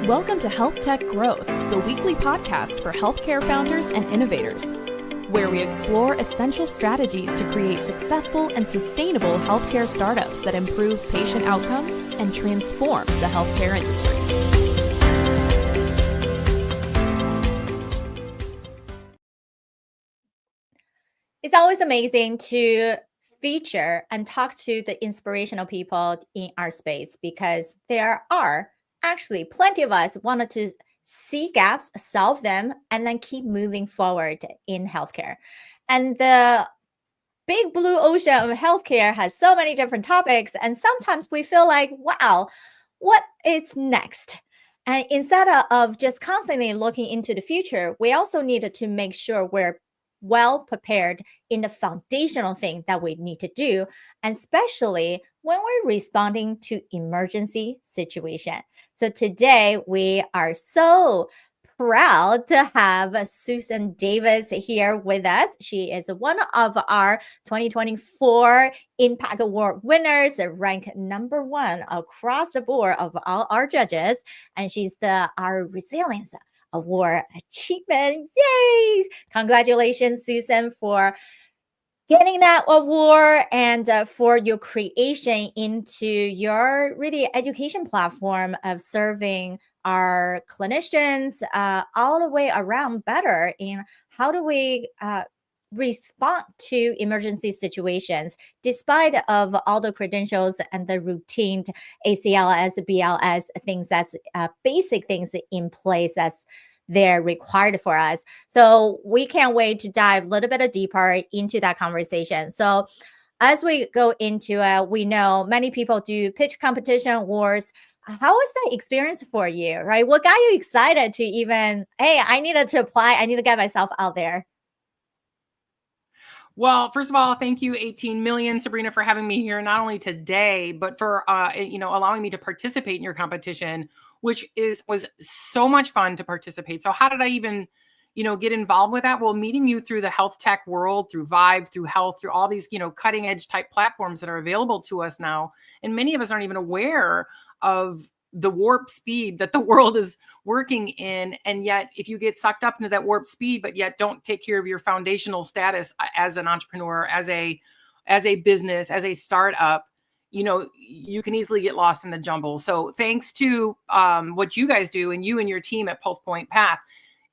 Welcome to HealthTech Grow, the weekly podcast for healthcare founders and innovators, where we explore essential strategies to create successful and sustainable healthcare startups that improve patient outcomes and transform the healthcare industry. It's always amazing to feature and talk to the inspirational people in our space because there are actually plenty of us wanted to see gaps, solve them, and then keep moving forward in healthcare. And the big blue ocean of healthcare has so many different topics, and sometimes we feel like, wow, what is next? And instead of just constantly looking into the future, we also needed to make sure we're well prepared in the foundational thing that we need to do, and especially when we're responding to emergency situation. So today we are so proud to have Susan Davis here with us. She is one of our 2024 Impact Award winners, ranked #1 across the board of all our judges, and she's our Resilience Award achievement. Yay! Congratulations, Susan, for getting that award and for your creation into your really education platform of serving our clinicians all the way around better in how do we respond to emergency situations despite of all the credentials and the routine ACLS, BLS things that's basic things in place that's they're required for us. So we can't wait to dive a little bit deeper into that conversation. So as we go into it, we know many people do pitch competition awards. How was that experience for you, right? What got you excited to even, hey, I needed to apply. I need to get myself out there. Well, first of all, thank you, 18 million, Sabrina, for having me here, not only today, but for allowing me to participate in your competition, which was so much fun to participate. So how did I even, get involved with that? Well, meeting you through the health tech world, through Vive, through Health, through all these, cutting edge type platforms that are available to us now. And many of us aren't even aware of the warp speed that the world is working in. And yet if you get sucked up into that warp speed, but yet don't take care of your foundational status as an entrepreneur, as a business, as a startup, you can easily get lost in the jumble. So thanks to what you guys do and you and your team at Pulse Point Path,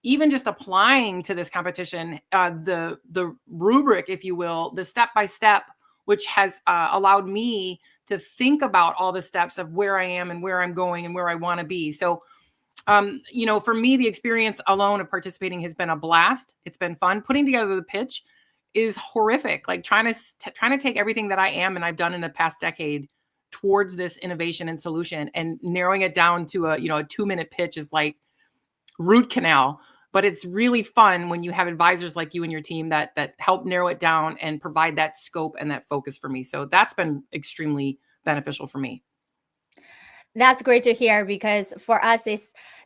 even just applying to this competition, the rubric, if you will, the step-by-step, which has allowed me to think about all the steps of where I am and where I'm going and where I want to be. So, for me, the experience alone of participating has been a blast. It's been fun. Putting together the pitch is horrific. Like trying to take everything that I am and I've done in the past decade towards this innovation and solution and narrowing it down to a 2-minute pitch is like root canal. But it's really fun when you have advisors like you and your team that help narrow it down and provide that scope and that focus for me. So that's been extremely beneficial for me. That's great to hear because for us,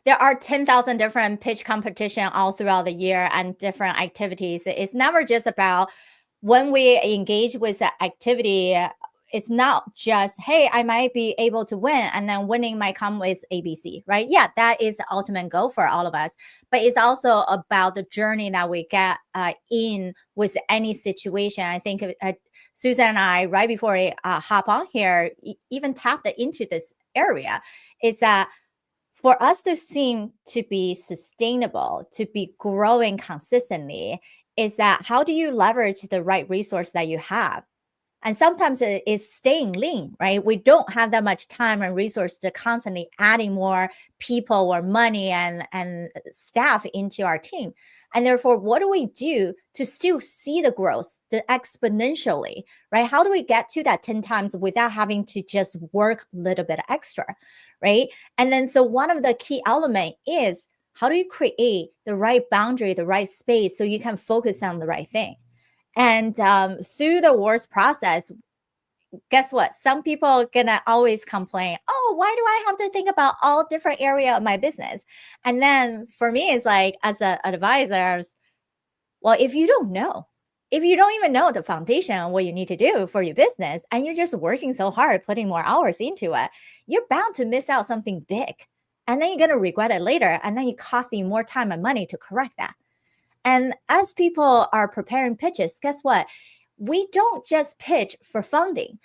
there are 10,000 different pitch competition all throughout the year and different activities. It's never just about when we engage with the activity. It's not just, hey, I might be able to win and then winning might come with ABC, right? Yeah, that is the ultimate goal for all of us. But it's also about the journey that we get in with any situation. I think Susan and I, right before we hop on here, even tapped into this area. It's that for us to seem to be sustainable, to be growing consistently, is that how do you leverage the right resource that you have? And sometimes it is staying lean, right? We don't have that much time and resource to constantly adding more people or money and staff into our team. And therefore, what do we do to still see the growth exponentially, right? How do we get to that 10 times without having to just work a little bit extra, right? And then, so one of the key elements is how do you create the right boundary, the right space so you can focus on the right thing? And through the awards process, guess what? Some people are gonna always complain, oh, why do I have to think about all different area of my business? And then for me, it's like, as an advisor, well, if you don't even know the foundation, what you need to do for your business, and you're just working so hard, putting more hours into it, you're bound to miss out something big. and then you're going to regret it later, and then it costs you more time and money to correct that. And as people are preparing pitches, guess what? We don't just pitch for funding.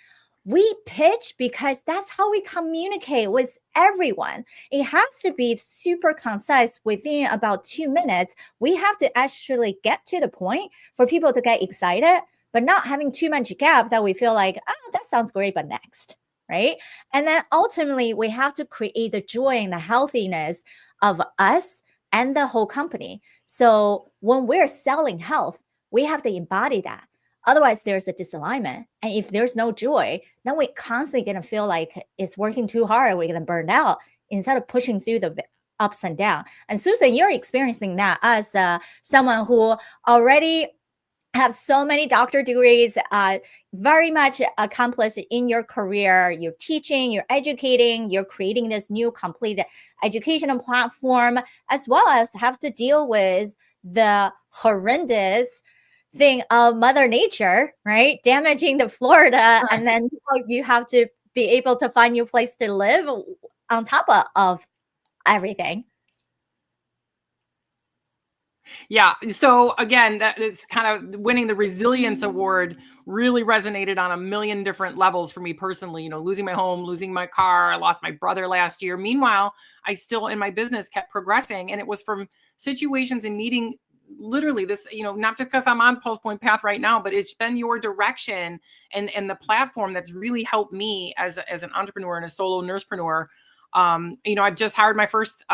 We pitch because that's how we communicate with everyone. It has to be super concise within about 2 minutes. We have to actually get to the point for people to get excited, but not having too much gap that we feel like, oh, that sounds great, but next, right? And then ultimately, we have to create the joy and the healthiness of us and the whole company. So when we're selling health, we have to embody that. Otherwise, there's a disalignment. And if there's no joy, then we're constantly going to feel like it's working too hard. We're going to burn out instead of pushing through the ups and downs. And Susan, you're experiencing that as someone who already have so many doctor degrees, very much accomplished in your career. You're teaching, you're educating, you're creating this new complete educational platform, as well as have to deal with the horrendous thing of Mother Nature, right? Damaging the Florida. And then you have to be able to find your place to live on top of everything. Yeah. So again, that is kind of winning the resilience award really resonated on a million different levels for me personally, losing my home, losing my car. I lost my brother last year. Meanwhile, I still in my business kept progressing. And it was from situations and meeting literally this, not just because I'm on Pulse Point Path right now, but it's been your direction and the platform that's really helped me as an entrepreneur and a solo nursepreneur. I've just hired my first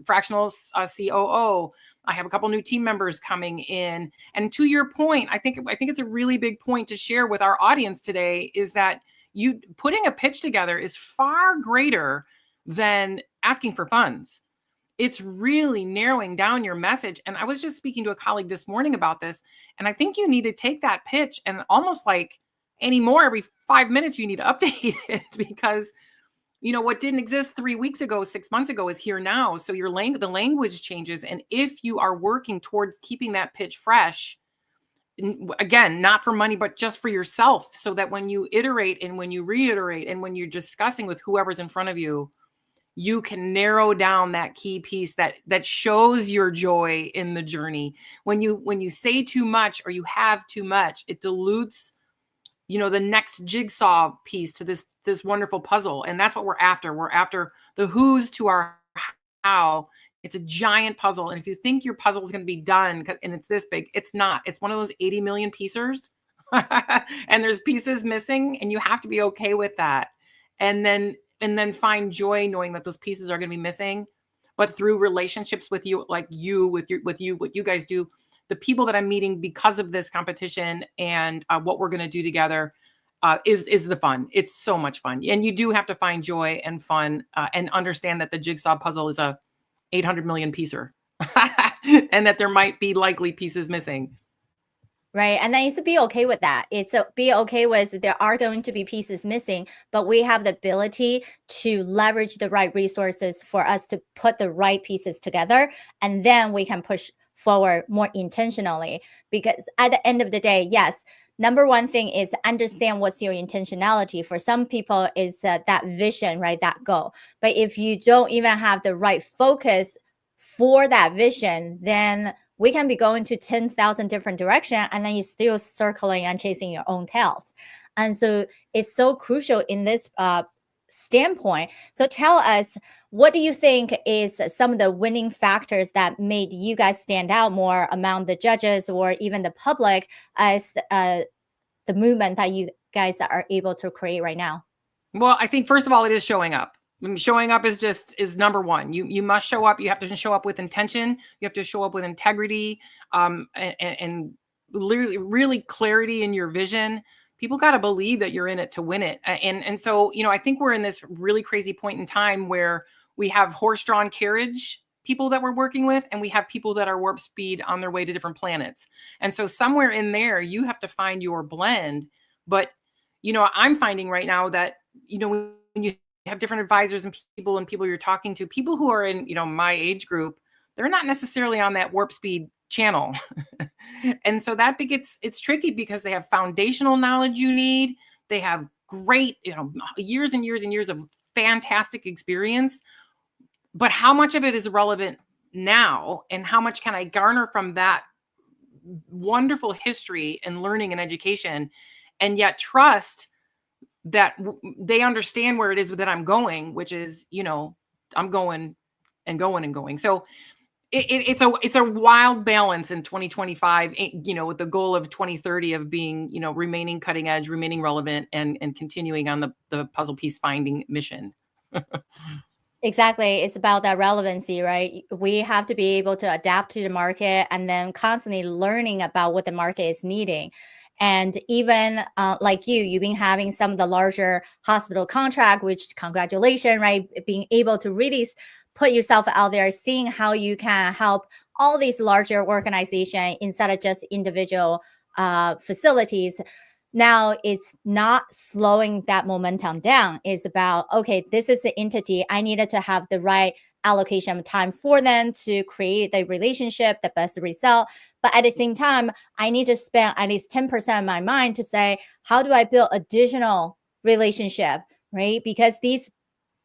fractional COO. I have a couple new team members coming in. And to your point, I think it's a really big point to share with our audience today is that you putting a pitch together is far greater than asking for funds. It's really narrowing down your message. And I was just speaking to a colleague this morning about this. And I think you need to take that pitch and almost like anymore, every 5 minutes, you need to update it because what didn't exist 3 weeks ago, 6 months ago is here now. So the language changes. And if you are working towards keeping that pitch fresh, again, not for money, but just for yourself, so that when you iterate and when you reiterate and when you're discussing with whoever's in front of you, you can narrow down that key piece that shows your joy in the journey. When you say too much or you have too much, it dilutes the next jigsaw piece to this wonderful puzzle. And that's what we're after. We're after the who's to our how. It's a giant puzzle. And if you think your puzzle is going to be done and it's this big, it's not. It's one of those 80 million piecers and there's pieces missing and you have to be okay with that. And then find joy knowing that those pieces are going to be missing, but through relationships with you, like what you guys do, the people that I'm meeting because of this competition and what we're going to do together is the fun. It's so much fun. And you do have to find joy and fun and understand that the jigsaw puzzle is a 800 million piecer and that there might be likely pieces missing. Right. And then it's to be okay with that. Be okay with there are going to be pieces missing, but we have the ability to leverage the right resources for us to put the right pieces together. And then we can push forward more intentionally. Because at the end of the day, yes, number one thing is understand what's your intentionality. For some people is that vision, right? That goal. But if you don't even have the right focus for that vision, then we can be going to 10,000 different directions and then you're still circling and chasing your own tails. And so it's so crucial in this standpoint. So tell us, what do you think is some of the winning factors that made you guys stand out more among the judges or even the public as the movement that you guys are able to create right now? Well, I think first of all, it is showing up. I mean, showing up is number one. You must show up. You have to show up with intention. You have to show up with integrity, and really clarity in your vision. People got to believe that you're in it to win it. And so, I think we're in this really crazy point in time where we have horse-drawn carriage people that we're working with, and we have people that are warp speed on their way to different planets. And so somewhere in there, you have to find your blend. But, I'm finding right now that, when you have different advisors and people you're talking to, people who are in, my age group, they're not necessarily on that warp speed channel. And so it's tricky because they have foundational knowledge you need. They have great, years and years and years of fantastic experience. But how much of it is relevant now, and how much can I garner from that wonderful history and learning and education, and yet trust that they understand where it is that I'm going, which is, I'm going and going and going. So it's a wild balance in 2025, with the goal of 2030 of being, remaining cutting edge, remaining relevant, and continuing on the puzzle piece finding mission. Exactly. It's about that relevancy, right? We have to be able to adapt to the market and then constantly learning about what the market is needing. And even like you've been having some of the larger hospital contract, which congratulations, right? Being able to really put yourself out there, seeing how you can help all these larger organizations instead of just individual facilities. Now it's not slowing that momentum down. It's about, okay, this is the entity. I needed to have the right allocation of time for them to create the relationship, the best result. But at the same time, I need to spend at least 10% of my mind to say, how do I build additional relationship, right? Because these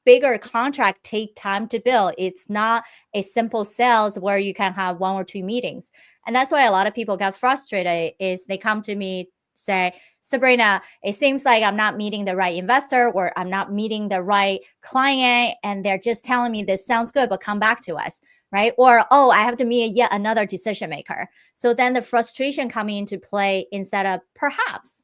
bigger contract take time to build. It's not a simple sales where you can have 1 or 2 meetings. And that's why a lot of people get frustrated is they come to me, say, Sabrina, it seems like I'm not meeting the right investor or I'm not meeting the right client. And they're just telling me this sounds good, but come back to us, right? Or, oh, I have to meet yet another decision maker. So then the frustration coming into play instead of perhaps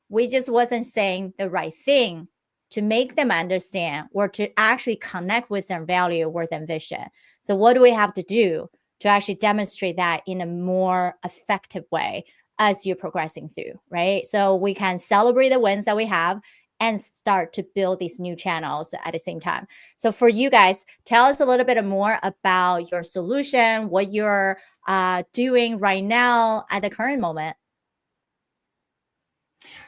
we just wasn't saying the right thing to make them understand or to actually connect with their value or their vision. So what do we have to do to actually demonstrate that in a more effective way as you're progressing through, right? So we can celebrate the wins that we have and start to build these new channels at the same time. So for you guys, tell us a little bit more about your solution, what you're doing right now at the current moment.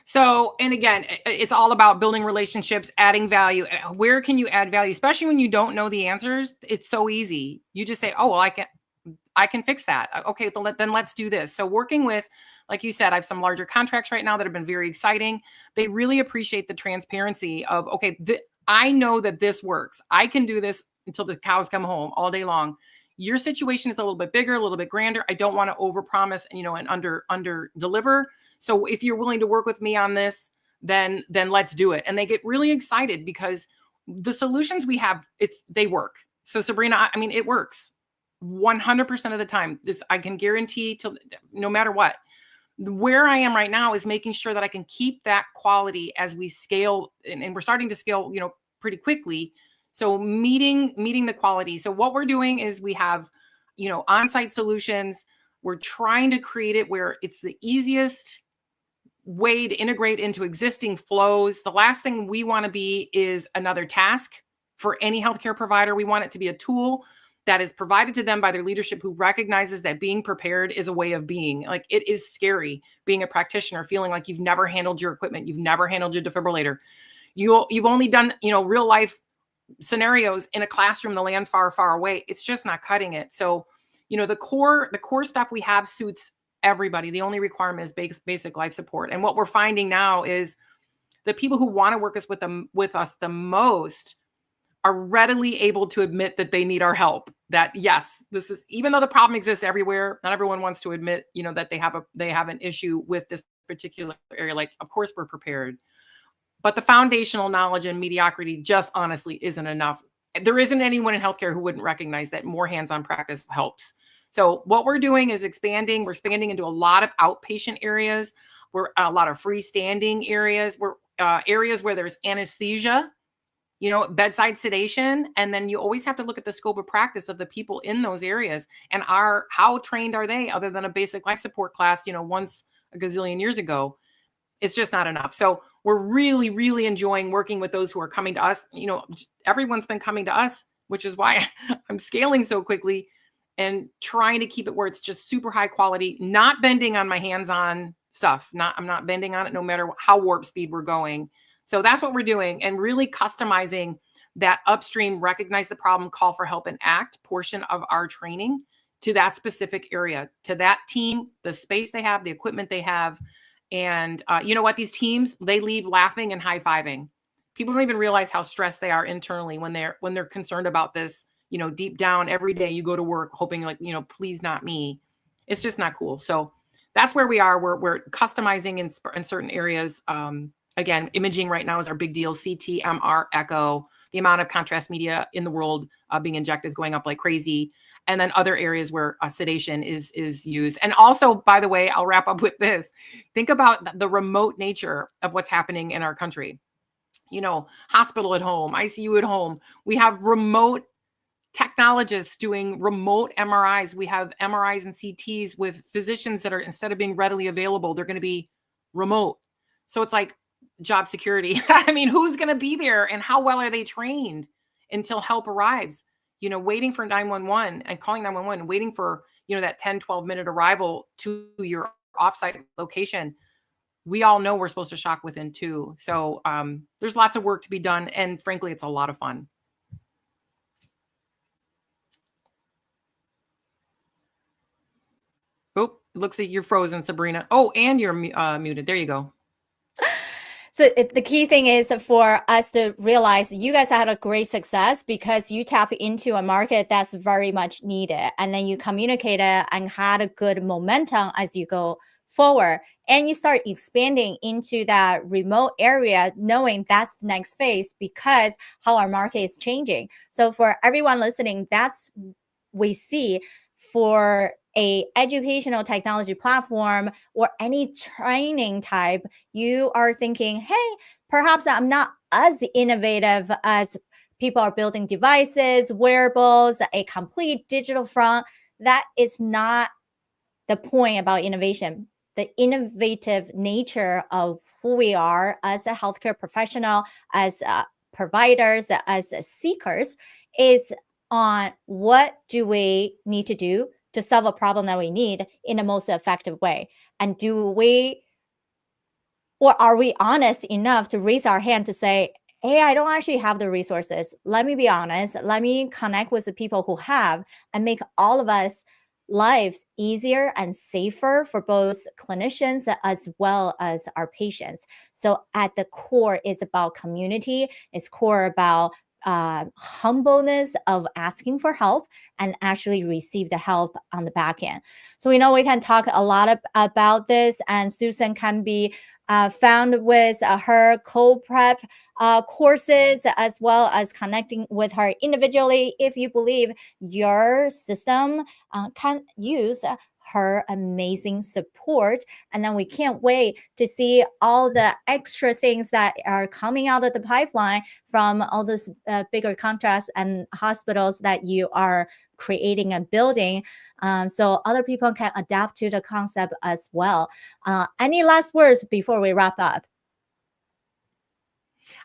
So, and again, it's all about building relationships, adding value. Where can you add value? Especially when you don't know the answers, it's so easy. You just say, oh, well, I can fix that. Okay, then let's do this. So working with, like you said, I have some larger contracts right now that have been very exciting. They really appreciate the transparency of, okay, I know that this works. I can do this until the cows come home all day long. Your situation is a little bit bigger, a little bit grander. I don't want to overpromise, and under deliver. So if you're willing to work with me on this, then let's do it. And they get really excited because the solutions we have, they work. So Sabrina, I mean, it works 100% of the time. I can guarantee no matter what. Where I am right now is making sure that I can keep that quality as we scale, and we're starting to scale, pretty quickly. So meeting the quality. So what we're doing is we have, on-site solutions. We're trying to create it where it's the easiest way to integrate into existing flows. The last thing we want to be is another task for any healthcare provider. We want it to be a tool that is provided to them by their leadership who recognizes that being prepared is a way of being. Like, it is scary being a practitioner, feeling like you've never handled your equipment. You've never handled your defibrillator. You've only done, real life scenarios in a classroom, the land far, far away. It's just not cutting it. So, the core stuff we have suits everybody. The only requirement is basic life support. And what we're finding now is the people who want to work with us the most are readily able to admit that they need our help. That yes, this is, even though the problem exists everywhere, not everyone wants to admit, that they have an issue with this particular area. Like, of course we're prepared, but the foundational knowledge and mediocrity just honestly isn't enough. There isn't anyone in healthcare who wouldn't recognize that more hands-on practice helps. So what we're doing is expanding. We're expanding into a lot of outpatient areas. We're a lot of freestanding areas. We're areas where there's anesthesia, bedside sedation. And then you always have to look at the scope of practice of the people in those areas and how trained are they other than a basic life support class, once a gazillion years ago. It's just not enough. So we're really, really enjoying working with those who are coming to us. Everyone's been coming to us, which is why I'm scaling so quickly and trying to keep it where it's just super high quality, not bending on my hands-on stuff. I'm not bending on it no matter how warp speed we're going. So that's what we're doing, and really customizing that upstream, recognize the problem, call for help and act portion of our training to that specific area, to that team, the space they have, the equipment they have. And you know what? These teams, they leave laughing and high-fiving. People don't even realize how stressed they are internally when they're concerned about this, deep down every day you go to work hoping like, please not me. It's just not cool. So that's where we are. We're customizing in certain areas. Again, imaging right now is our big deal. CT, MR, echo. The amount of contrast media in the world being injected is going up like crazy. And then other areas where sedation is used. And also, by the way, I'll wrap up with this. Think about the remote nature of what's happening in our country. Hospital at home, ICU at home. We have remote technologists doing remote MRIs. We have MRIs and CTs with physicians that are, instead of being readily available, they're going to be remote. So it's like job security. I mean, who's going to be there and how well are they trained until help arrives? Waiting for 911 and calling 911, waiting for, that 10, 12-minute arrival to your offsite location. We all know we're supposed to shock within 2. So there's lots of work to be done. And frankly, it's a lot of fun. Oh, it looks like you're frozen, Sabrina. Oh, and you're muted. There you go. So the key thing is for us to realize you guys had a great success because you tap into a market that's very much needed. And then you communicate it and had a good momentum as you go forward. And you start expanding into that remote area, knowing that's the next phase because how our market is changing. So for everyone listening, that's we see for a educational technology platform or any training type, you are thinking, hey, perhaps I'm not as innovative as people are building devices, wearables, a complete digital front. That is not the point about innovation. The innovative nature of who we are as a healthcare professional, as providers, as seekers is on what do we need to do to solve a problem that we need in the most effective way. And are we honest enough to raise our hand to say, hey, I don't actually have the resources. Let me be honest. Let me connect with the people who have and make all of us lives easier and safer for both clinicians as well as our patients. So at the core, it's about community. It's core about humbleness of asking for help and actually receive the help on the back end. So we know we can talk a lot about this, and Susan can be found with her CodePRep courses, as well as connecting with her individually if you believe your system can use her amazing support. And then we can't wait to see all the extra things that are coming out of the pipeline from all these bigger contracts and hospitals that you are creating and building, so other people can adapt to the concept as well. Any last words before we wrap up?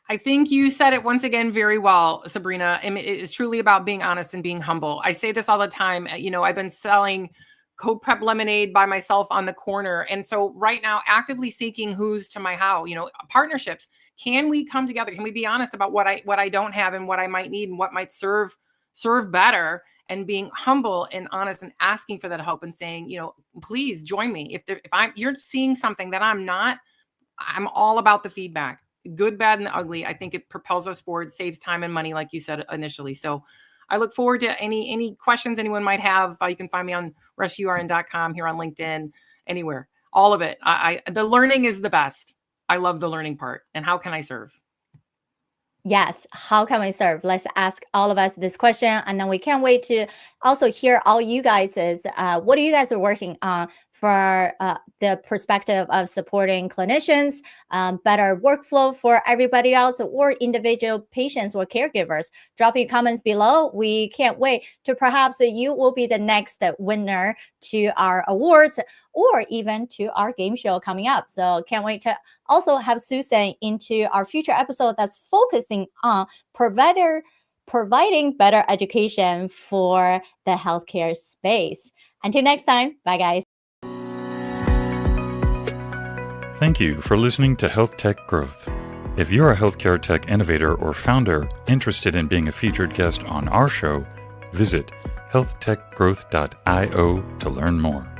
I think you said it once again very well, Sabrina. I mean, it is truly about being honest and being humble. I say this all the time. I've been selling CodePRep lemonade by myself on the corner. And so right now, actively seeking who's to my how, partnerships. Can we come together? Can we be honest about what I don't have and what I might need and what might serve better, and being humble and honest and asking for that help and saying, please join me. If you're seeing something that I'm not, I'm all about the feedback, good, bad, and the ugly. I think it propels us forward, saves time and money, like you said initially. So I look forward to any questions anyone might have. You can find me on RescueRN.com, here on LinkedIn, anywhere. All of it. The learning is the best. I love the learning part. And how can I serve? Yes. How can we serve? Let's ask all of us this question. And then we can't wait to also hear all you guys what are you guys are working on for the perspective of supporting clinicians, better workflow for everybody else, or individual patients or caregivers. Drop your comments below. We can't wait to perhaps you will be the next winner to our awards or even to our game show coming up. So can't wait to also have Susan into our future episode that's focusing on providing better education for the healthcare space. Until next time, bye guys. Thank you for listening to HealthTech Growth. If you're a healthcare tech innovator or founder interested in being a featured guest on our show, visit healthtechgrowth.io to learn more.